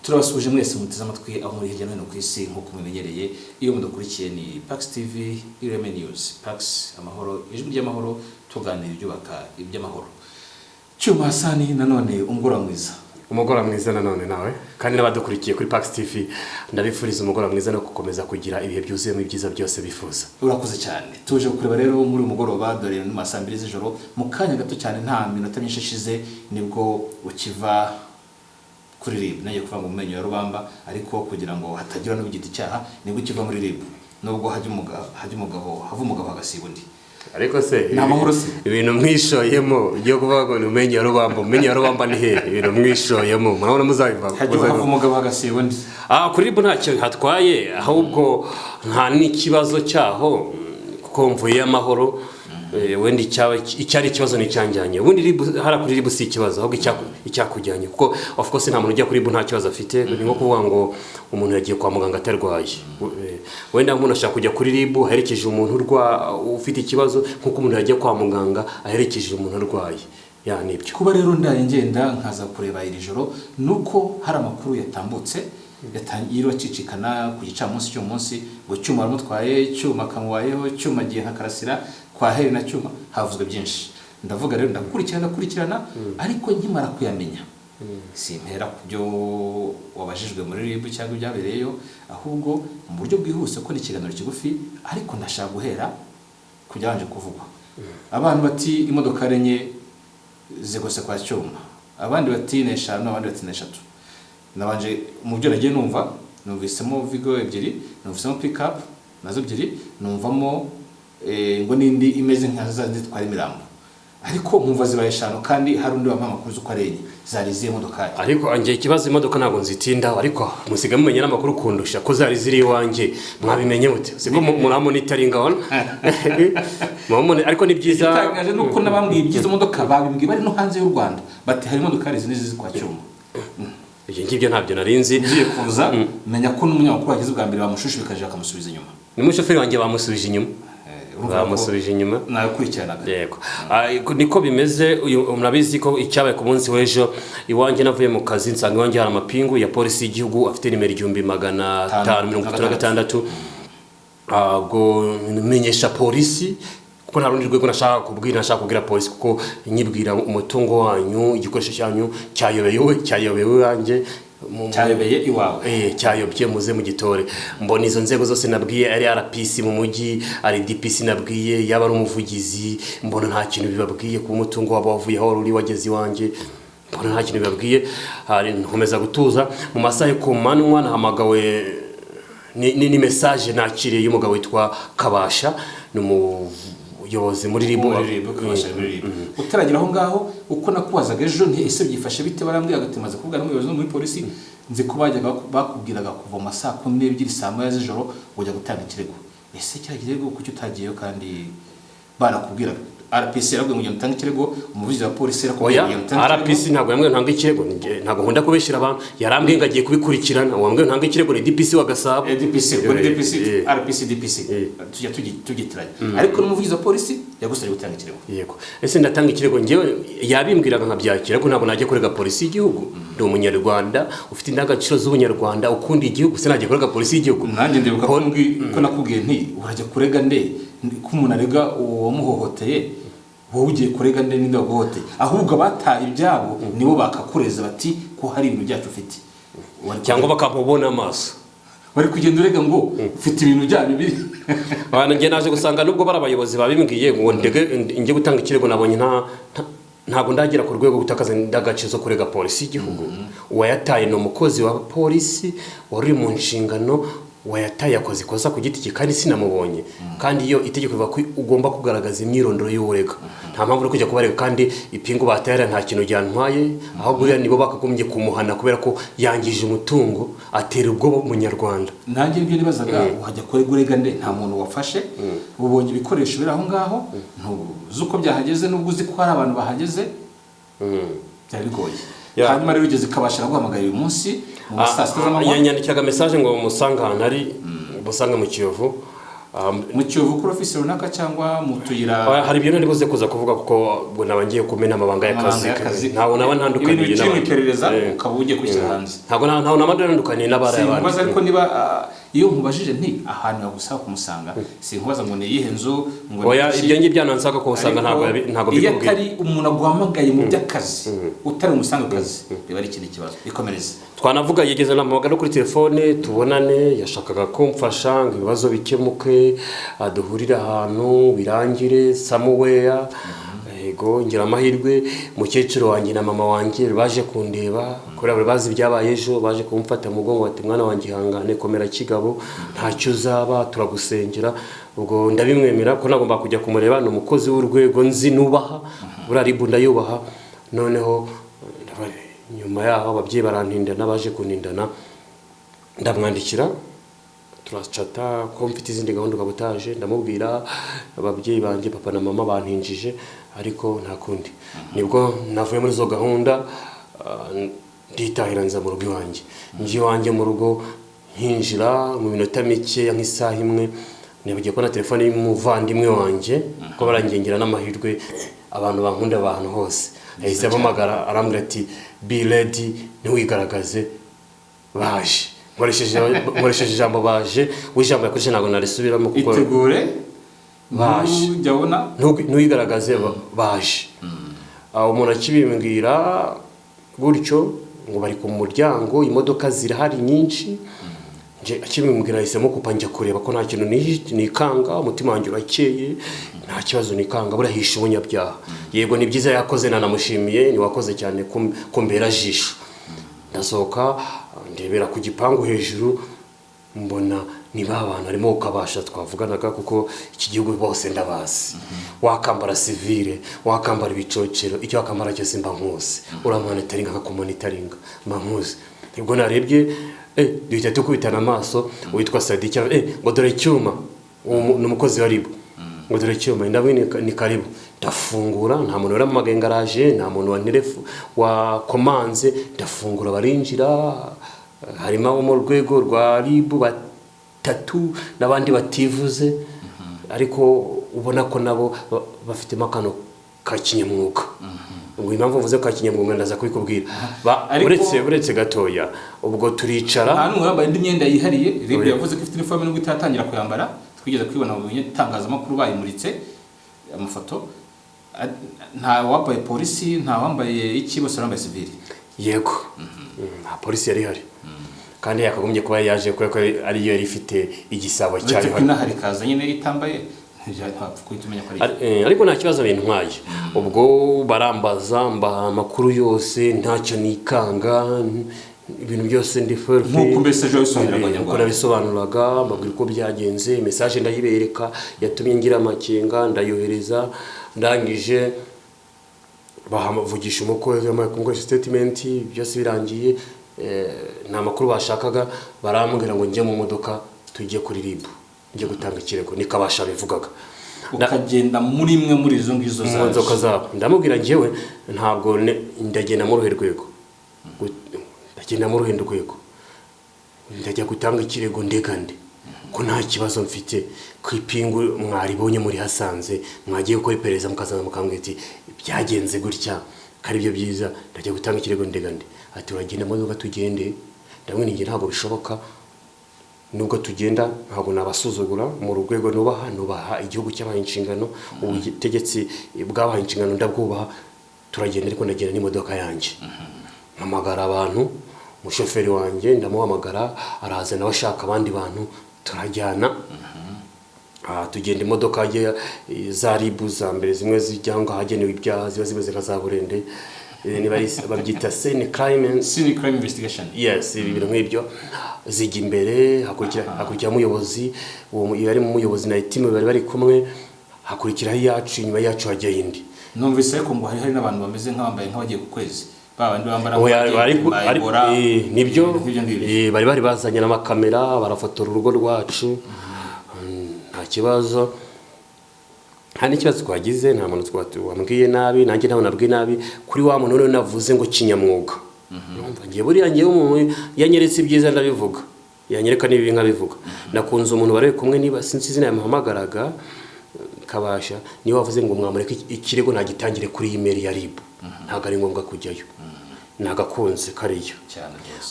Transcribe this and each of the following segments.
turabasuje mwese muteze amatwi aho muri hirya no hino ku isi nk'uko mumenyereye iyo mudakurikiye ni Pax TV Ireme News. Pax amahoro, ijwi ry'amahoro, tuganira ibyubaka iby'amahoro. Cyuma Hasani nanone umugoroba mwiza. Umugoroba mwiza nanone nawe kandi n'abadukurikiye kuri Pax TV ndabifuriza umugoroba mwiza no gukomeza kugira ibihe byuzuyemo ibyiza byose bifuza. Urakoze cyane. Tuje kureba rero muri umugoroba dore mu masambiri z'ijoro mu kanya gato cyane nta minota myinshi ishize nibwo ukiva kuri RIB nayo kuva mu menyo ya rubamba ariko kugira ngo hatagira no bigiti cyaha nibwo kiva muri RIB nubwo hava umugabo agasiba undi. Ariko se namahoro se ibintu mwishoyemo byo kuvuga ngo numenye ya rubamba ni he ibintu mwishoyemo murabona muzabiva hava umugabo agasiba undi. Kuri RIB ntacyo hatwaye ahubwo nta n'ikibazo cyaho kuko mvuye amahoro wenda icyari ikibazo ni cyanjyanye ubundi RIB hara kuri RIB si ikibazo ahubwo icyakujyanye kuko of course nta muntu ujya kuri RIB nta kibazo afite ni nko kuvuga ngo umuntu yagiye kwa muganga atarwaye wenda umuntu ashaka kujya kuri RIB aherekeje umuntu ufite ikibazo nkuko umuntu yagiye kwa muganga aherekeje umuntu arwaye nibyo. Kuba rero ndaye ngenda nkaza kureba iri joro nuko hari amakuru yatambutse yatangirwa cicikana ku gicamunsi cy'umunsi ngo cyuma aramutwaye cyuma kamuwayeho cyuma giye nka Karasira kwa Heri na cyuma havuzwe byinshi ndavuga rero ndakurikirana ariko nkimara kuyamenya simpera kubyo wabajijwe muri RIB cyangwa byabereyeyo ahubwo mu buryo bwihuse ko ni ikiganiro kigufi ariko ndashaka guhera kubyanje kuvugwa. Abantu bati imodoka renye zigose kwa cyuma abandi bati n'eshanu abandi bati n'eshatu nabanje mu byo nagiye numvisemo Vigo ebyiri numvisemo pick up nazo ebyiri numvamo ngo nindi imeze nka zandi twari mirambo ariko nkumva zibaye eshanu kandi hari undi w'amakuru zo kwarenye zari ziye modoka ariko anje ikibazo imodoka ntago nzitinda ariko musiga mumenye n'amakuru kundusha ko zari ziri iwanje mwabimenye mute siko muramoni itaringa hano mumone ariko ni byiza itangaje nuko nabambwiye ibyiza modoka babimbwiye bari no hanze y'u Rwanda bati hari modoka ari zizi kwa cyuma ngibyo ntabyo narinzi ngiye kuza menya ko n'umunyamakuru wagize bwa mbere bamushushubikaje akamusubiza inyuma ni mushoferi wanjye bamusubije inyuma bamusubije inyuma nakurikiranaga yego niko bimeze murabizi ko icyabaye ku munsi w'ejo iwanjye navuye mu kazi nsanga iwanjye hari amapingu ya polisi y'igihugu afite nimero 1536 go menyesha polisi kuko nta rundi rwego nashaka kubwira polisi kuko nyibwira umutungo wanyu igikoresho cyanyu cyayobewe wanjye cyayobeye iwawe cyayobye muze mu gitore mbona izo nzego zose nabwiye ari RPC mu mujyi ari DPC nabwiye yaba ari umuvugizi mbona nta kintu bibabwiye ku mutungo wabo wavuye aho uri wageze iwanjye mbona nta kintu bibabwiye hari nkomeza gutuza mu masaha ku manwa nahamagawe ni message nakiriye y'umugabo witwa Kabasha yoboze muri RIB utaragira aho ngaho uko nakubazaga ejo nti ese byifashe bite barambwiye agatimaze kuvuga n'umuyobozi muri polisi nzi ko bajyaga bakubwiraga kuva mu saa 12 saa 1 z'ijoro ujya gutanga ikirego ese kiragirego kucyo utagiyeyo kandi barakubwiraga RPC yarabwiye ngo gutanga ikirego umuvugizi wa polisi yakubwiye RPC ntabwo yambwiye ntanga ikirego ntabwo nkunda kubeshira abantu yarambwiye ngagiye kubikurikirana wambwiye ntanga ikirego ni DPC wa Gasabo RPC DPC tujya tugitiranye ariko n'umuvugizi wa polisi yagusabye gutanga ikirego yego ese ndatanga ikirego ngewe yabimbwiraga nkabyakira ko ntabwo najye kurega polisi y'igihugu ndi umunyarwanda ufite indangagaciro z'ubunyarwanda ukunda igihugu se najye kurega polisi y'igihugu nanjye ndibuka ko nakubwiye nti urajya kurega nde ko umuntu arega uwo muhohoteye wowe ugiye kurega nde ninde wagohoteye ahubwo abataye ibyabo nibo bakakureza bati ko hari ibintu byacu ufite cyangwa bakamubona amaso bari kugenda urega ngo ufite ibintu byanyu biri nge naje gusanga nubwo barabayobozi babimbwiye ngo nge gutanga ikirego nabonye ntabwo ndagira ku rwego gutakaza indangagaciro zo kurega polisi y'igihugu uwayataye ni umukozi wa polisi wari mu nshingano wayataye yakoze ikosa ku giti cye kandi sinamubonye kandi iyo itegeko rivuga ko ugomba kugaragaza imyirondoro y'urega nta mpamvu yo kujya kubarega kandi ipingu batayara nta kintu ryantwaye ahubwo rero nibo bakagombye kumuhana kubera ko yangije umutungo atera ubwoba umunyarwanda. Nanjye ibyo nibazaga wajya kurega nde nta muntu wafashe ubonye ibikoresho biri aho ngaho ntuzuko byahageze nubwo uzi ko hari abantu bahageze byari bigoye hanyuma rero ugeze Kabasha guhamagara uyu munsi mu saa 6 z'amanywa yanyandikaga message ngo musanga hanari busanga mu Kiyovu mu Kiyovu kuri office runaka cyangwa mu tuyira. hari ibyo nari buze kuza kuvuga kuko ubwo nabangiye kumena amabanga y'akazi ntawo naba ntandukaniye ibintu biciye mu iperereza ukaba ugiye kwishyira hanze. ntawo nabandukaniye n'abari abandi. Sinkubaza ariko niba iyo nkubajije nti ahantu yagusaba kumusanga sinkubaza ngo ni iyihe nzu ngo oya ibyo ngibyo byansaka ko usanga ntago bikubwiye. Iyo atari umuntu aguhamagaye mu by'akazi utari umusanga akazi biba ari ikindi kibazo. Ikomereza. Twanavuga yigeze namuhamagara kuri telefone tubonane, yashakaga kumfasha ngo ibibazo bikemuke, aduhurira ahantu birangire somewhere. Yego ngira amahirwe mukecuru wanjye na mama wanjye baje kundeba kuri abo bazi byabaye ejo, baje kumfata mu mugongo bati mwana wanjye hangane komera kigabo ntacyo uzaba turagusengera. Ubwo ndabimwemera ko nagomba kujya kumureba, no mukozi w'urwego nzi nubaha burari bunda yubaha. Noneho nyuma yaho ababyeyi barantindana, baje kunindana ndamwandikira turacata ko mfite izindi gahunda gabutaje, ndamubwira ababyeyi banjye papa na mama bantinjije ariko nta kundi. Nibwo navuye muri zo gahunda nditahira nza mu rugo iwanjye. Ngiye wanjye mu rugo hinjira mu minota mike nk'isaha imwe nibagiye ko na telefone y'umuvandimwe wanjye ko barangengera n'amahirwe abantu bankunda abantu hose. Yahise abamagara arambwira ati be ready ntiwigaragaze baje. Nkoresheje ijambo baje, wijambo yakoresheje ntabwo narisubiramo kuko itegure baje jabona ntuyigaragaze baje. Umuntu akibimbwira gutyo ngo bari ku muryango, imodoka zirahari nyinshi. Nje akibimbwira hisemo kupa njya kureba ko nta kintu nikanga, umutima wanjye urakeye, nta kibazo nikanga, burahisha ubunyabyaha. Yego ni byiza yakoze, nanamushimiye, ni wakoze cyane kumbera jisho. Ndasohoka ndebera ku gipangu hejuru, mbona niba abantu arimo ukabasha twavuganaga kuko iki gihugu bose ndabazi. Wakambara civile, wakambara ibicocero, icyo wakambara cyose mba nkuzi. Uramonitoringa akakumonitoringa mba nkuzi. Ubwo narebye duhita tukubitana amaso, witwa Sadiki ngo dore cyuma n'umukozi wa ribu, ngo dore cyuma ndabwine ni karibu. Ndafungura, nta muntu uramagaye ngaraje, nta muntu wa telefu wa komanze. Ndafungura barinjira, harimo abo mu rwego rwa ribu batatu n'abandi bativuze, ariko ubona ko nabo bafitemo akantu ka kinyamwuga. Ubwo impamvu mvuze ka kinyamwuga ndaza kubikubwira. Uretse gatoya ubwo turicara ahantu urambaye indi myenda yihariye. Ribu yavuze ko ifite uniforme nubwo itatangira kuyambara, twigeze kwibona mu bitangazamakuru bayimuritse amafoto. Nta wambaye polisi, nta wambaye iki, bose bambaye civile. Yego polisi yari hari kandi yakagombye kuba yaje kuko ari yo yari ifite igisabo cyayo hano hari kaza nyine itambaye ariko nta kibazo bintwaye. Ubwo barambaza mba makuru yose ntacyo nikanga, ibintu byose ndi nkuko message ko nabisobanuraga, mbabwira uko byagenze. Message ndayibereka yatumye ngira amakenga, ndayohereza. Ndangije bahavugisha umukozi w'amakungu statement byose birangiye. Nta makuru bashakaga, barambwira ngo njye mu modoka tujye kuri ribu, njye gutanga ikirego. Nikabasha bivugaga ukagenda muri imwe muri izo ngizo zanzoka zabo. Ndamubwira njyewe ntabwo ndagenda mu ruhe rwego, ndagenda mu ruhe rwego, ndajya gutanga ikirego ndegande ko nta kibazo mfite ku ipingu mwaribonye muri hasanze, mwagiye gukora iperereza mukazana mukambwira ati byagenze gutya kari byo byiza, ndajya gutanga ikirego ndegande. Ati uragenda mu modoka tugende. Ndamwe ngiye ntabwo bishoboka, nubwo tugenda ntabwo nabasuzugura, mu rwego nubaha igihugu cyabaye inshingano, ubutegetsi bwabaye inshingano ndabwubaha. Turagenda ariko ndagenda n'imodoka yanjye. Mpamagara abantu, umushoferi wanjye ndamuhamagara, araza nawe ashaka abandi bantu, turajyana. Tugenda imodoka za ribu za mbere, zimwe zijyanga hagenewe ibyaha, ziba zimeze nka za burende, niba babyita scene crime investigation. Yes, ibintu nk'ibyo. Zijya imbere, hakurikira umuyobozi, uwo yari mu muyobozi na team bari kumwe, hakurikiraho yacu, inyuma yacu hajya indi. Numvise ko ngo hari n'abantu bameze nk'abambaye nk'abagiye ku kwezi, babandi bambara nibyo bari bazanye n'amakamera, barafotora urugo rwacu. Nta kibazo, nta n'ikibazo twagize, nta muntu wambwiye nabi, nanjye ntabwo nabwiye nabi kuri wa muntu none navuze ngo kinyamwuga. Ngiye buriya ngiye umuntu yanyeretse ibyiza ndabivuga, yanyereka nibi nkabivuga nakunze umuntu bari kumwe niba sinzi izina yamuhamagaraga Kabasha niyo wavuze ngo mwamureke ikirego nagitangire kuri email ya RIB ntago ari ngombwa kujyayo nagakunze kariyo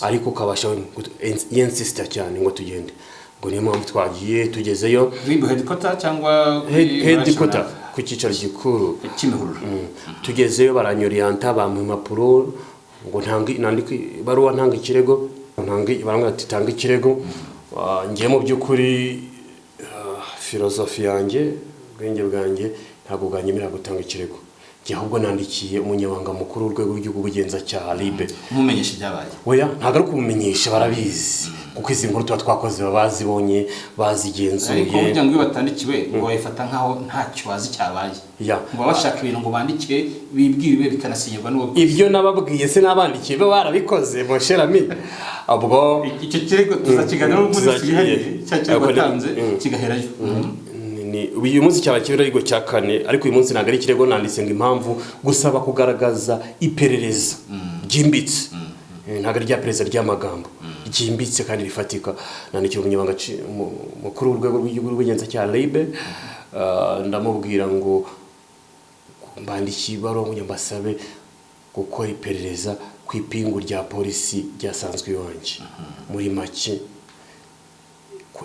ariko Kabasha yensista cyane ngo tugende ngo niyo mpamvu twagiye tugezeyo RIB headquarter cyangwa headquarter ku cyicaro gikuru Kimihurura tugezeyo baranyorienta bamuha impapuro ngo nandike baruwa ntanga ikirego barambwira ati tanga ikirego ngiye mu by'ukuri filosofi yanjye ubwenge bwanjye ntabwo bwanyemerera gutanga ikirego ahubwo nandikiye umunyabanga mukuru w'urwego rw'igihugu bugenzacyaha RIB umumenyesha ibyabaye oya ntago ari kumumenyesha barabizi kuko izi nkuru tuba twakoze babazibonye bazigenzuye ariko burya ngo iyo batandikiwe ngo bayifata nkaho ntacyo bazi cyabaye ngo bashaka ibintu ngo bandike bibwiriwe bikanasinyirwa n'uwo ibyo nababwiye se nabandikiye bo barabikoze mosherami ubwo icyo kirego tuzakiganira muri cya kirego batanze kigaherayo uyu munsi cyaba kirego cya kane ariko uyu munsi ntago ari kirego nanditse ngo impamvu gusaba kugaragaza iperereza ryimbitse ntago ari rya perereza ry'amagambo ryimbitse kandi rifatika nandikira umunyabanga mukuru w'urwego rw'igihugu rw'ubugenzacyaha RIB ndamubwira ngo mbandikiye ibaruwa ngo mbasabe gukora iperereza ku ipingu rya polisi ryasanzwe iwanjye muri make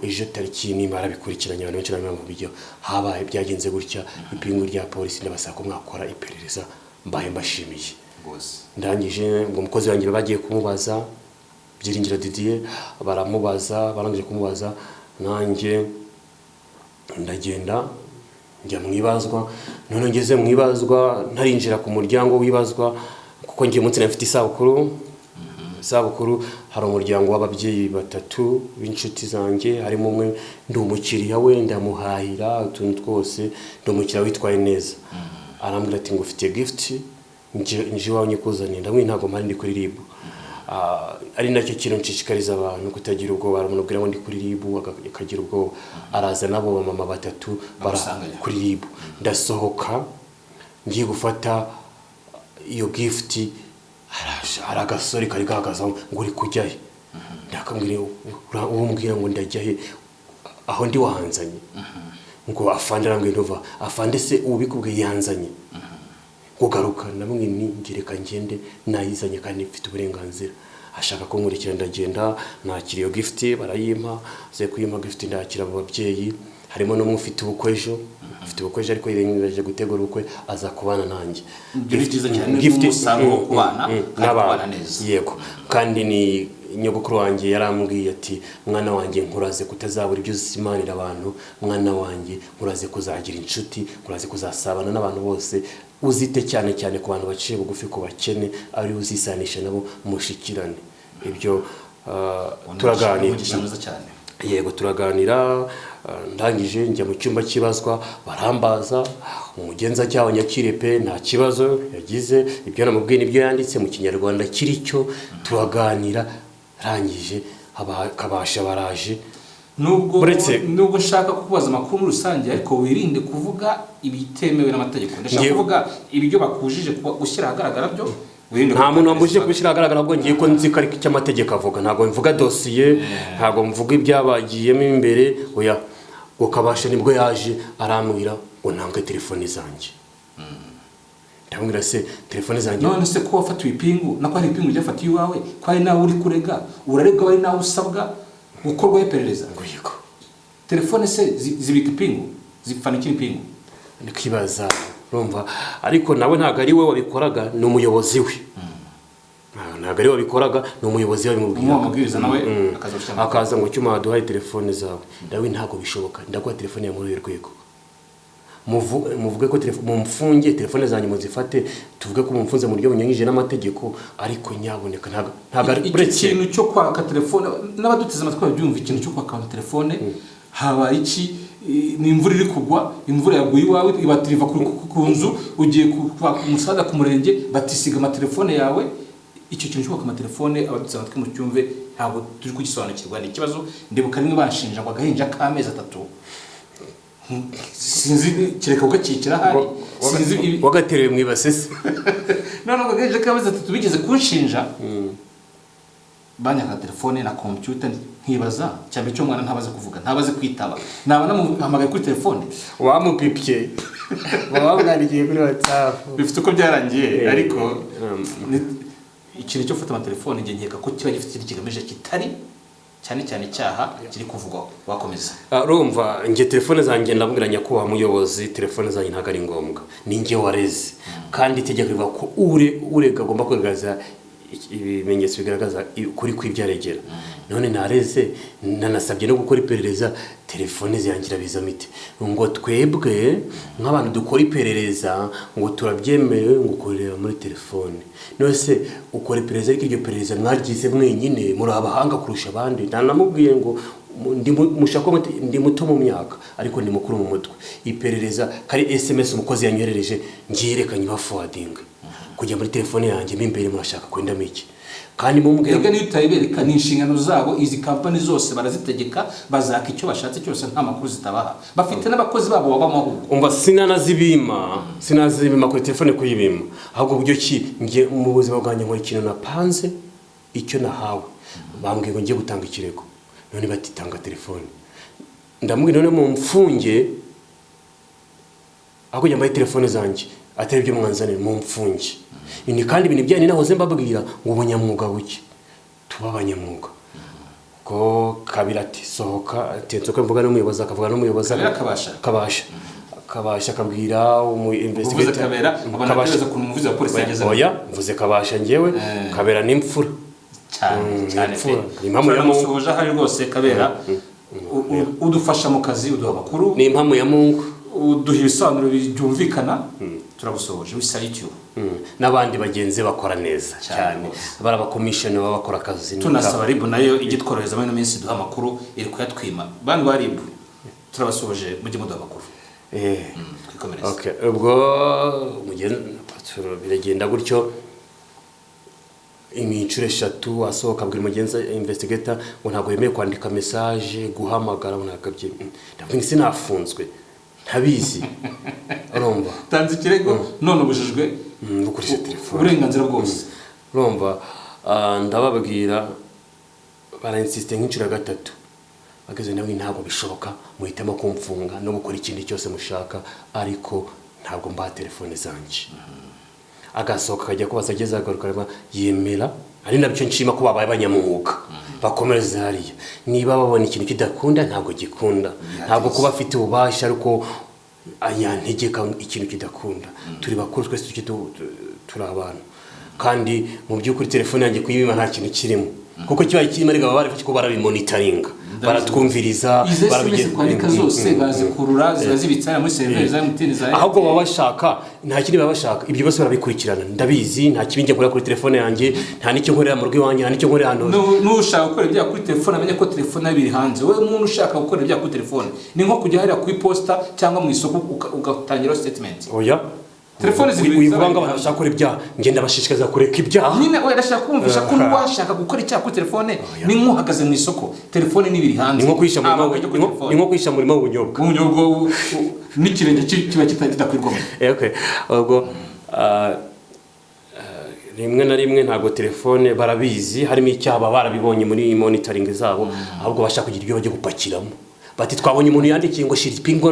ejo tariki nimara bikurikiranye abantu benshi n'abantu bijyo habaye byagenze gutya ipingu rya polisi ndabasaba ko mwakora iperereza mbaye mbashimiye ndangije ngo umukozi wanjye bagiye kumubaza Byiringiro Didier baramubaza barangije kumubaza nanjye ndagenda njya mwibazwa none ngeze mwibazwa ntarinjira ku muryango wibazwa kuko ngiye munsi nafite isabukuru hari umuryango w'ababyeyi batatu b'inshuti zanjye harimo umwe ndumukiriya we ndamuhahira utuntu twose ndumukiriya witwaye neza arambwira ati ngo ufite gift nje wawe nyikuzaniye ndamwe ntago mpari ndi kuri RIB ari nacyo kintu nshishikariza abantu kutagira ubwoba baramubwira ngo ndi kuri RIB akagira ubwoba araza nabo mama batatu bara kuri RIB ndasohoka ngiye gufata iyo gift aragasori kari gahagaza ngo uri kujyahe ndakambwira uwo mbwira ngo ndajyahe aho ndi wahanzanye ngo afande arambwira ndova afande se ubikubwiye yanzanye kugaruka namwe ningireka ngende nayizanye kandi mfite uburenganzira ashaka ko nkurikira ndagenda nakiriyo gift barayimpa ze kuyimpa gift ndakira ababyeyi harimo no mufite ubukwejo afite ubukwejo ariko yirengeje gutegura ubukwe aza kubana nanjye gift usanga kubana n'abana neza yego kandi ni nyogokuru wanjye yarambwiye ati mwana wanjye nkuraze kutazabura ibyo uzimanira abantu mwana wanjye nkuraze kuzagira inshuti nkuraze kuzasabana n'abantu bose uzite cyane cyane ku bantu baciye bugufi ku bakene ari uzisanisha nabo mushikirane ibyo turaganira yego turaganira ndangije njya mu cyumba kibazwa barambaza umugenzacyaha nyakire pe nta kibazo yagize ibyo namubwiye nibyo yanditse mu kinyarwanda kiricyo turaganira rangije Kabasha baraje nubwo nshaka kukubaza amakuru rusange ariko wirinde kuvuga ibitemewe n'amategeko ndashaka kuvuga ibyo bakujije gushyira ahagaragara byo nta muntu wambujije gushyira ahagaragara ahubwo ngiye ko nzi ko ari cy'amategeko avuga ntabwo mvuga dosiye ntabwo mvuga ibyabagiyemo imbere oya ngo Kabasha nibwo yaje arambwira ngo ntange telefone zanjye ndamwira se telefone zanjye none se ko wafatiwe ipingu nako ari ipingu ryafatiye iwawe ko ari nawe uri kurega urarebwa bari nawe usabwa gukorwa iperereza ngo yego telefone se zibika ipingu zipfanikira ipingu ndikibaza urumva ariko nawe ntago ari we wabikoraga ni umuyobozi we ntago ari we wabikoraga ni umuyobozi we umubwiriza nawe akaza ngo cyuma duhaye telefone zawe ndawe ntago bishoboka ndaguha telefone ya muri rwego muvuge ko mumfunge telefone zanyu muzifate tuvuge ko mumfunze mu buryo bunyuranyije n'amategeko ariko nyaboneka ntago ari ikintu cyo kwaka telefone n'abaduteze amatwi babyumva ikintu cyo kwaka telefone haba iki ni imvura iri kugwa imvura yaguye iwawe ibatiriva ku nzu ugiye kwaka umusada ku murenge batisiga amatelefone yawe icyo kintu cyo kwaka amatelefone abaduteze amatwi mu cyumve ntabwo turi kugisobanukirwa ni ikibazo ndibuka rimwe banshinja ngo agahinja k'amezi 3 sinzi kireka ugakikira hari sinzi wagaterewe mwibase se none ngo agahinja k'amezi 3 bigeze kunshinja banyaka telefone na computer nkibaza cyane cyo mwana ntabaze kuvuga ntabaze kwitaba naba namuhamagaye kuri telefone wamupipye wabwarigiye kuri WhatsApp bifite uko byarangiye ariko ikintu cyo gufata amatelefone ngiye nkeka ko kiba gifite ikigamije kitari cyane cyane icyaha kiri kuvugwa wakomeza urumva nge telefone zanjye ndabwira nyakubahwa muyobozi telefone zanjye ntago ari ngombwa ni nge wareze kandi itegeko rivuga ko urega agomba kugaragaza ibimenyetso bigaragaza kuri kwibyaregera none nareze nanasabye no gukora iperereza telefone ziyangira bizamite ngo twebwe nk'abantu dukora iperereza ngo turabyemerewe ngo ukorera muri telefone none se ukora iperereza ariko iryo perereza mwaryize mwenyine muri abahanga kurusha abandi nanamubwiye ngo ndi muto mu myaka ariko ndi mukuru mu mutwe iperereza kari SMS umukozi yanyoherereje ngiyerekanye ba forwarding kujya muri telefone yanjye imbere murashaka kwenda miki kandi mumbwira ega niyo utayibereka ni inshingano zabo izi company zose barazitegeka bazaka icyo bashatse cyose nta makuru zitabaha bafite n'abakozi babo babamaho umva sinazibima kuri telefone kuyibima ahubwo buryo ki nge mu buzima bwanjye nkora ikintu napanze icyo nahawe bambwiye ngo ngiye gutanga ikirego none batitanga telefone ndamubwira none mu mfunge ako nyambaye telefone zanjye atari byo mwanzanira mu mfunge ni kandi ibintu byane nahoze mbabwira ngo ubunyamwuga buke tuba abanyamwuga ko kabira ati sohoka atenzoka mvuga n'umuyobozi akavuga n'umuyobozi kabasha kabwira investigator kabera abanagereza ku muvuzi wa polisi yageze oya mvuze kabasha ngewe kabera n'imfura cyane impamvu yamusoje hari rwose kabera udufasha mu kazi uduha makuru ni impamvu ya Mungu uduha ibisobanuro byumvikana turagusohoje wisayityo n'abandi bagenzi bakora neza cyane baraba commission baba bakora akazi tunasaba ribu nayo igitworohereza muri minsi duha makuru iri kuyatwima bantu ba ribu turabasohoje mujye muduha makuru twikomereza okay ubwo mugenzi biragenda gutyo imicure 3 asohoka bwira mugenzi investigator ngo ntago yemeye kwandika message guhamagara unakabye ndabwira sinafunzwe ntabizi urumva tanze ikirego none ubujijwe gukoresha telefone uburenganzira bwose urumva ndababwira baransiste nk'inshuro gatatu bageze nawe ntabwo bishoboka muhitamo kumfunga no gukora ikindi cyose mushaka ariko ntabwo mba telefone zanjye agasohoka kajya kubaza ageze agaruka yemera ari nabyo nshima ko babaye abanyamwuga bakomereza hariya niba babona ikintu kidakunda ntabwo gikunda ntabwo kuba afite ububasha ariko ayantegeka ikintu kidakunda turi bakuru twese turi abantu kandi mu by'ukuri telefone yanjye kuyibima nta kintu kirimo kuko kibaye kirimo ariko barafite ko barabimonitoringa baratwumviriza barabigeza kwandika zose bazikurura zibitsana muri server za MTN za ahubwo baba bashaka nta kindi baba bashaka ibyo bose barabikurikirana ndabizi nta kibinjye nkora kuri telefone yanjye nta nicyo nkorera mu rugo wanjye nta nicyo nkorera hano n'ushaka gukora ibya kuri telefone amenye ko telefone abiri hanze we umuntu ushaka gukora ibya kuri telefone ni nko kujya harira kuri posta cyangwa mu isoko ugatangira statement oya telefone zibivanga abantu bashaka gukora ibyaha ngenda bashishikaza kureka ibyaha nyine we ndashaka kumvisha ko washaka gukora icyaha kuri telefone ni nkuhagaze mu isoko telefone nibiri hanze ni nko kwisha muri ubunyobwo n'ikirenge kiba kitakwirwamo okay ubwo rimwe na rimwe ntago telefone barabizi harimo icyaha barabibonye muri monitoring zabo ahubwo bashaka kugira ibyo bajye gupakiramo bati twabonye umuntu yandikiye ngo shiripingo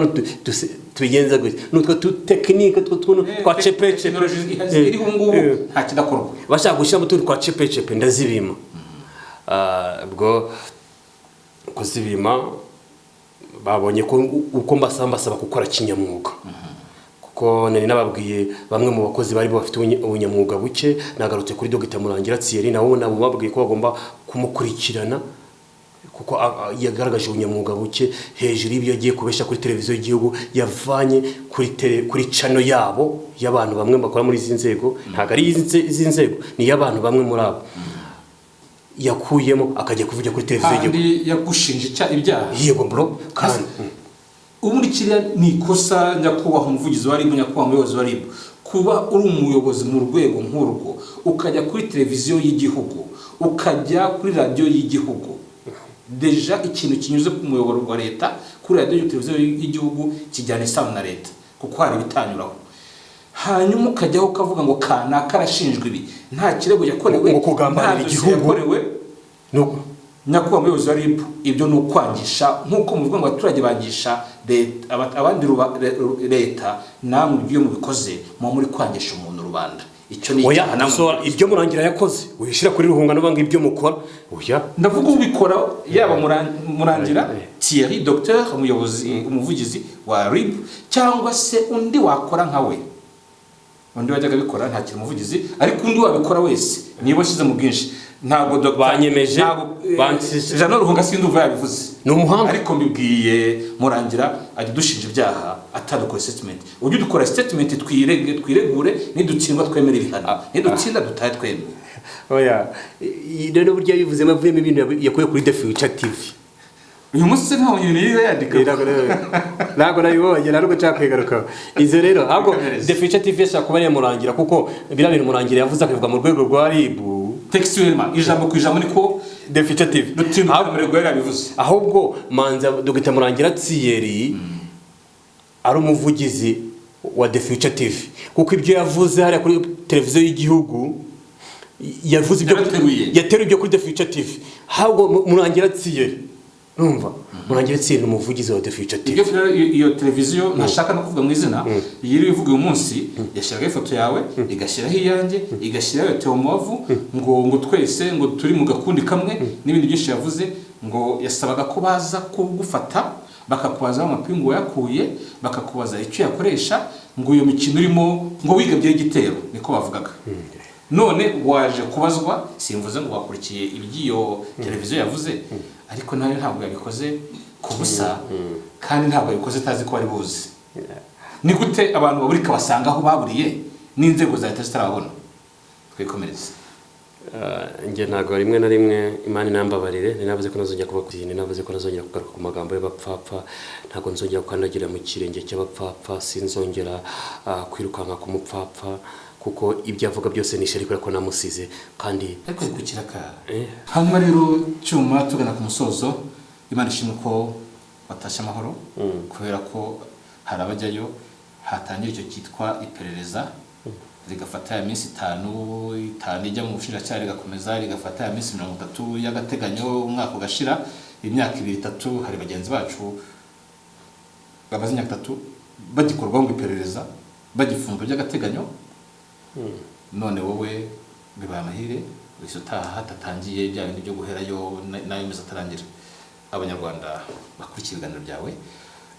tubigenza gute nutwo technique twa chepeche iri ngubu nta kidakorwa bashaka gushyira mutu twa chepeche ndazibima ubwo kuzibima babonye ko uko mbasaba gukora kinyamwuga kuko nari nababwiye bamwe mu bakozi bari bafite ubunyamwuga buke nagarutse kuri Dr Murangira Thierry nawo nababwiye ko bagomba kumukurikirana kuko yagaragaje ubunyamwuga buke hejuru y'ibyo yagiye kubesha kuri televiziyo y'igihugu yavanye kuri channel yabo y'abantu bamwe bakora muri izi nzego ntago ari izi nzego ni y'abantu bamwe muri abo yakuyemo akajya kuvuga kuri televiziyo y'igihugu kandi yagushinja ibyaha yego bro kandi ubundi kiriya ni ikosa nyakubahwa umuvugizi wa RIB nyakubahwa umuyobozi wa RIB kuba uri umuyobozi mu rwego nk'urwo ukajya kuri televiziyo y'igihugu ukajya kuri radio y'igihugu deja ikintu kinyuze ku muyoboro wa leta kuri radio televiziyo y'igihugu kijyana isano na leta kuko hari bitanyuraho hanyuma ukajyaho ukavuga ngo kana karashinjwe ibi nta kirego yakorewe ngo kugambanira igihugu nuko nyakubahwa umuyobozi wa RIB ibyo ni ukwangisha nk'uko muvuga ngo abaturage bangisha abandi leta, namwe ibyo mubikoze mu muri kwangisha umuntu rubanda. Icyo ni oya ibyo Murangira yakoze uyishira kuri Ruhungano banga ibyo mukora. Oya ndavuga ubikora yaba Murangira Thierry Docteur umuvugizi wa RIB cyangwa se undi wakora nkawe, undi wajyaga bikora nta kintu umuvugizi, ariko undi wabikora wese niba shize mu bwinshi ntabwo banyemeje Jean Ruhunga sinduva yabivuze ni umuhanga, ariko mbibwiye Murangira ajya dushinja ibyaha atadukora statement. Ujye dukora statement twiregure, nidutsindwa twemera ibihano, nidutsinda dutaye twemera. oya rero burya bivuze mavuyemo ibintu yakuye kuri The Future TV. Uyu munsi ntaho nyine yandika ntabwo nabibonye ntabwo cyakwigaruka izo rero ahubwo The Future TV yashaka kuba Murangira kuko biriya bintu Murangira yavuze akabivuga mu rwego rwa RIB textuellement ijambo ku ijambo niko The Future TV ahubwo manza Dr Murangira Thierry ari umuvugizi wa The Future TV kuko ibyo yavuze hari kuri televiziyo y'igihugu yavuze ibyo yateruye ibyo kuri The Future TV. Ahubwo Murangira Thierry numva Murangira Thierry umuvugizi wa The Future TV. Iyo televiziyo ntashaka no kuvuga mu izina yiri bivuga uyu munsi yashiraga ifoto yawe igashyiraho iyanjye igashyiraho Teomovu ngo twese ngo turi mu gakundi kamwe n'ibindi byinshi yavuze ngo yasabaga ko baza kugufata bakakubaza amapingu yakuye bakakubaza icyo yakoresha ngo iyo mikino urimo ngo wigabye igitero niko bavugaga. None waje kubazwa simvuze ngo wakurikiye ibyiyo televiziyo yavuze, ariko nayo ntabwo yabikoze kubusa kandi ntabwo yabikoze tazi ko bari buzi. Ni gute abantu baburika basanga aho baburiye n'inzego za leta zitarabona? Twikomereze. Nge ntago rimwe na rimwe Imana inambabarire ninavuze ko nazongera kuba kuzini ninavuze ko nazongera kugaruka ku magambo y'abapfapfa, ntago nzongera kukandagira mu kirenge cy'abapfapfa, sinzongera kwirukanka ku mupfapfa kuko ibyo avuga byose ni sheri ko namusize kandi ariko gukiraka hanyuma rero cyuma tugana ku musozo. Imana ishimwe ko watasha amahoro kubera ko hari abajyayo hatangira icyo cyitwa iperereza rigafata ya minsi 5 ijya mu bushinjacyaha rigakomeza rigafata ya minsi 30 y'agateganyo umwaka ugashira imyaka 2-3. Hari bagenzi bacu babaze imyaka 3 bagikorwa ngo iperereza bagifunga by'agateganyo. None wowe bibaye amahire wisutaha hatatangiye bya bindi byo guherayo nayo meza atarangira. Abanyarwanda bakurikira ibiganiro byawe,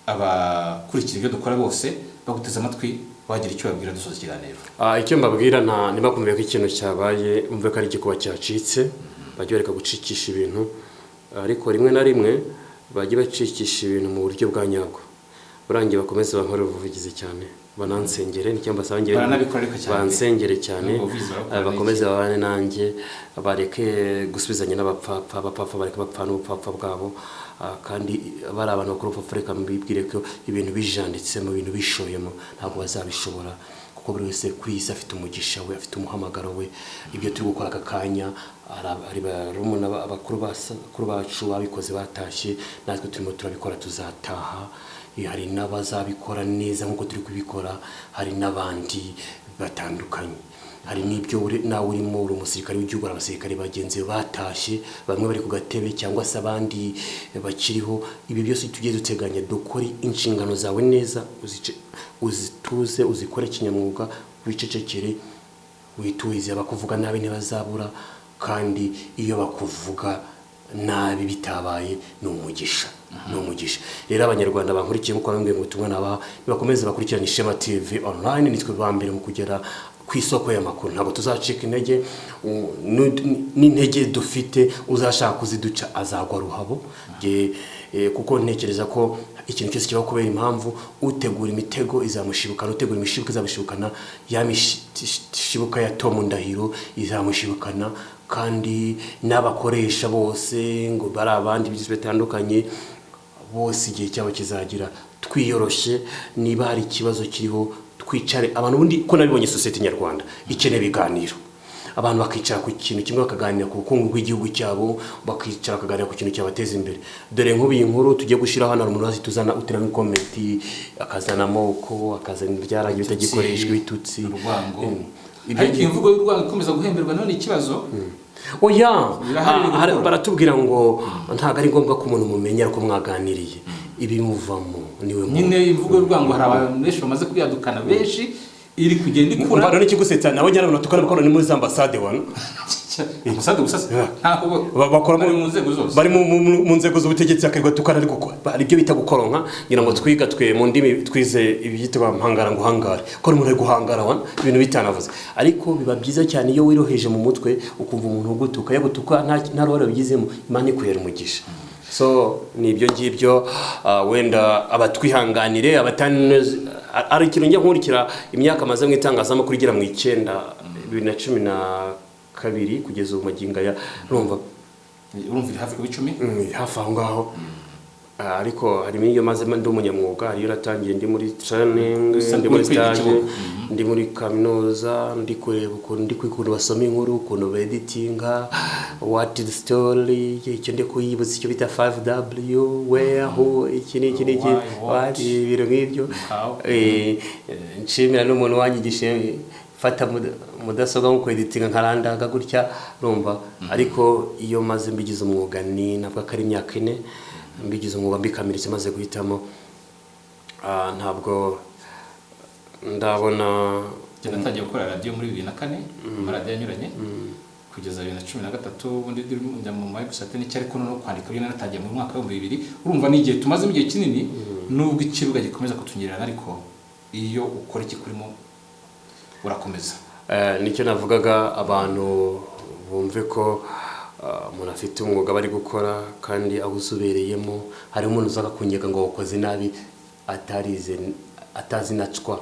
abakurikira ibyo dukora bose baguteze amatwi, wagira icyo babwira dusoza ikiganiro. Icyo mbabwira niba kumva ko ikintu cyabaye umve ko ari igikuba cyacitse bajye bareka gucikisha ibintu, ariko rimwe na rimwe bajye bacikisha ibintu mu buryo bwa nyabwo. Burangiye bakomeze bankore ubuvugizi cyane banansengere n'icyamba sangere bansengere cyane bakomeze babane nanjye bareke gusubizanya n'abapfapfa abapfapfa bareke bapfa n'ubupfapfa bwabo kandi bari abantu bakuru bapfureka mbibwire ko ibintu bijanditse mu bintu bishoyemo ntabwo bazabishobora kuko buri wese kuri isi afite umugisha we afite umuhamagaro we. Ibyo turi gukora akakanya ari barumuna abakuru bacu babikoze batashye natwe turimo turabikora tuzataha. Hari n'abazabikora neza nkuko turi kubikora, hari n'abandi batandukanye, hari n'ibyo nawe urimo uri umusirikare w'igihugu abasirikare bagenzi batashye bamwe bari ku gatebe cyangwa se abandi bakiriho. Ibi byose tugiye duteganya dukore inshingano zawe neza uzituze uzikore kinyamwuga wicecekere wituize. Abakuvuga nabi ntibazabura kandi iyo bakuvuga nabi bitabaye n'umugisha n'umugisha. Rero abanyarwanda bankurikiye muko bambwiye mu butumwa naba bakomeze bakurikirana Ishema TV online, nitwe bambere mu kugera ku isoko y'amakuru. Ntabwo tuzacika intege n'intege dufite uzashaka kuziduca azagwa ruhabo kuko ntekereza ko ikintu cyose kiba kubera impamvu utegura imitego izamushibukana, utegura imishibuka izamushibukana, yamishibuka ya Tom Ndahiro izamushibukana kandi n'abakoresha bose ngo bari abandi byose bitandukanye bose igihe cyabo kizagira. Twiyoroshye niba hari ikibazo kiriho twicare abantu bundi ko nabibonye society nyarwanda ikeneye biganiro, abantu bakicara ku kintu kimwe bakaganira ku bukungu bw'igihugu cyabo, bakicara bakaganira ku kintu cyabateza imbere. Dore nk'ubu inkuru tugiye gushira hano umuntu wazi tuzana utiramo comment akazana amoko akazana ibyarangiye bitagikoreshwa bitutsi urwango. Ariko imvugo y'urwango ikomeza guhemberwa none ikibazo oya baratubwira ngo ntabwo ari ngombwa ko umuntu mumenya ariko mwaganiriye ibimuvamo niwe nyine imvugo y'urwango hari abantu benshi bamaze kuyadukana benshi iri kugenda ikura none kigusetsa nabo nyarabona tukana bakora ni muri ambassade wana ambasade gusa ntaho bakora mu nzego zose bari mu nzego z'ubutegetsi akarwa tukana ari gukora ari byo bita gukoronka ngira ngo twiga twe mu ndimi twize ibyitwa mpangara ngo hangare ko umuntu ari guhangara wana ibintu bitanavuze ariko biba byiza cyane iyo wiroheje mu mutwe ukumva umuntu ugutuka yagutuka nta ruhare bigizemo Imana ikwihera umugisha so ni ibyo ngibyo wenda abatwihanganire abatanize ari ikintu njya nkurikira imyaka maze mu itangazamakuru igera mu 2012 kugeza ubu maginga ya urumva hafi ku 10 hafi aho ngaho ariko hari iyo maze ndi umunyamwuga ariyo ratangiye ndi muri training ndi muri stage ndi muri kaminuza ndi kureba ukuntu ndi kwikunda basoma inkuru ukuntu editinga what is the story icyo ndi kuyibutsa icyo bita 5W where who iki what ibiro ngibyo nshimira n'umuntu wanyigishe fata mudasobwa nko kweditinga nkarandaga gutya urumva ariko iyo maze mbigize umwuga ni nabwo kari imyaka 4 mbigize umwuga mbikamiritse maze guhitamo ntabwo ndabona natangiye gukora radio muri 2004 radio yanyuranye kugeza 2013 ubundi njya mu Microsoft n'icyo ariko no kwandika byo naratangiye mu mwaka wa 2000 urumva n'igihe tumaze mu gihe kinini nubwo ikiruga gikomeza kutunyerana ariko iyo ukora ikikurimo urakomeza nicyo navugaga abantu bumve ko umuntu afite umwuga bari gukora kandi awuzubereyemo hari umuntu uzaga kunyega ngo wakoze nabi atazi nacwa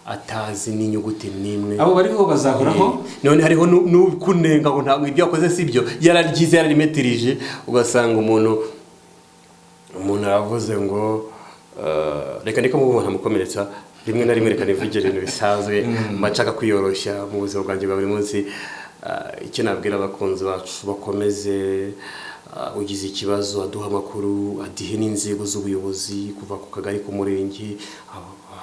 atazi n'inyuguti nimwe abo bariho bazahoraho none hariho n'ukunenga ngo ntabwo ibyo yakoze sibyo yararyize yararimetirije ugasanga umuntu aravuze ngo reka ndiko mubona mukomeretsa rimwe na rimwe reka nivugire ibintu bisanzwe mbashaka kwiyoroshya mu buzima bwanjye bwa buri munsi icyo nabwira abakunzi bacu bakomeze ugize ikibazo aduha amakuru adihe n'inzego z'ubuyobozi kuva ku kagari ku murenge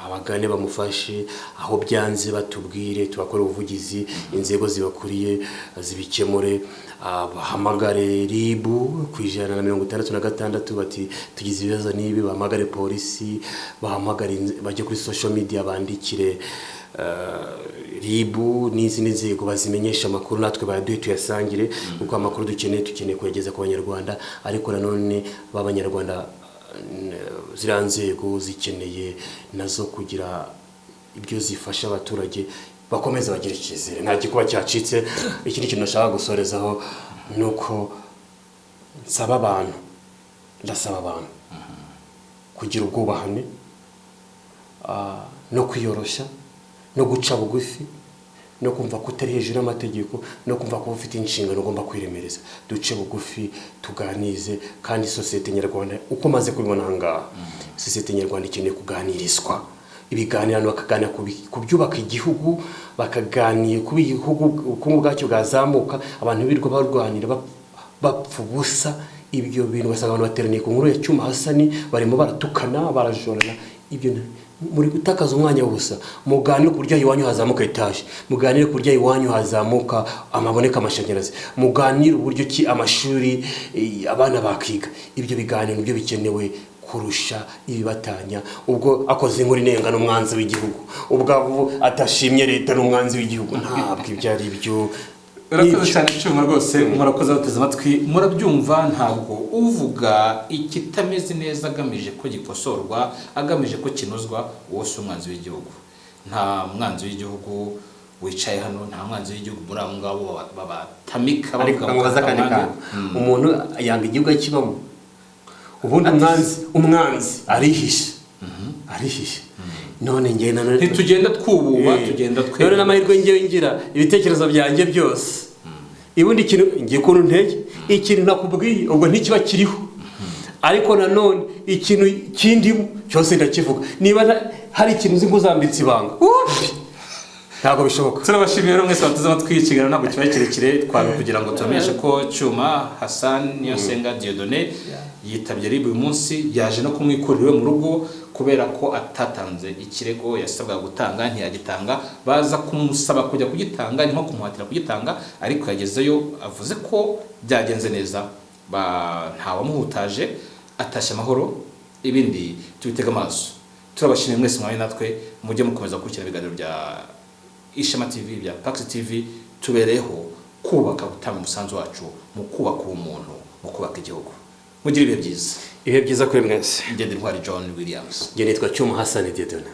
abagane bamufashe aho byanze batubwire tubakore ubuvugizi inzego zibakuriye zibikemure bahamagare RIB ku 166 bati tugize ibibazo nibi bahamagare polisi bahamagare bajye kuri social media bandikire RIB n'izindi nzego bazimenyesha amakuru natwe bayaduhe tuyasangire kuko amakuru dukeneye kuyageza ku banyarwanda ariko nanone b'abanyarwanda ziriya nzego zikeneye nazo kugira ibyo zifasha abaturage bakomeza bagira icyizere nta gikuba cyacitse ikindi kintu nashaka gusorezaho nuko ndasaba abantu kugira ubwubahane no kwiyoroshya no guca bugufi no kumva ko utari hejuru y'amategeko no kumva ko ufite inshingano ugomba kwiremereza duce bugufi tuganize kandi societe nyarwanda uko maze kubibona ngaha societe nyarwanda ikeneye kuganirizwa ibiganirano bakaganira ku byubaka igihugu bakaganiye ku bihugu ubukungu bwacyo bwazamuka abantu birirwa barwanira bapfa ubusa ibyo bintu basanga abantu bateraniye ku nkuru ya Cyuma Hasani barimo baratukana barajorana ibyo muri gutakaza umwanya w'ubusa muganire ku buryo iwanyu hazamuka etaje muganire ku buryo iwanyu hazamuka amaboneka amashanyarazi muganire uburyo ki amashuri abana bakiga ibyo biganiro byo bikenewe kurusha ibibatanya ubwo akoze inkuru inenga n'umwanzi w'igihugu ubwo atashimye leta n'umwanzi w'igihugu ntabwo ibyo ari byo urakoze cyane Cyuma rwose murakoze bateze amatwi murabyumva ntabwo uvuga ikitameze neza agamije ko gikosorwa agamije ko kinozwa wose umwanzi w'igihugu nta mwanzi w'igihugu wicaye hano nta mwanzi w'igihugu muri abo ngabo babatamika bavuga kandi umuntu yanga igihugu akibamo ubundi umwanzi arihisha none ngena ntitugenda twububa tugenda twebwe none n'amahirwe ngewe ngira ibitekerezo byanjye byose ibundi ikintu ngiye kuntu ntege ikintu nakubwiye ubwo ntikiba kiriho ariko nanone ikintu kindi cyose ndakivuga niba hari ikintu uzi nguzambitse ibanga ntabwo bishoboka. Turabashimiye rero mwese bateze amatwi ikiganiro ntabwo kibaye kirekire kugira ngo tubamenyeshe ko Cyuma Hassan Niyosenga Dieudonné yitabye RIB uyu munsi, yaje no kumwikurira mu rugo kubera ko atatanze ikirego yasabwa gutanga, ntiyagitanga. Baza kumusaba kujya kugitanga, nko kumuhatira kugitanga, ariko yagezeyo avuze ko byagenze neza, ntawamuhutaje, atashye amahoro. Ibindi tubitega amaso. Turabashimiye mwese mwawe natwe, mujye mukomeza gukurikira ibiganiro bya Ishema TV, bya Pax TV, tubereho kubaka, gutanga umusanzu wacu mu kubaka umuntu, mu kubaka igihugu. Mugire ibihe byiza. Ibihe byiza kuri mwese. Ngende Ntwari John Williams. Nge nitwa Cyuma Hassan Dieudonné.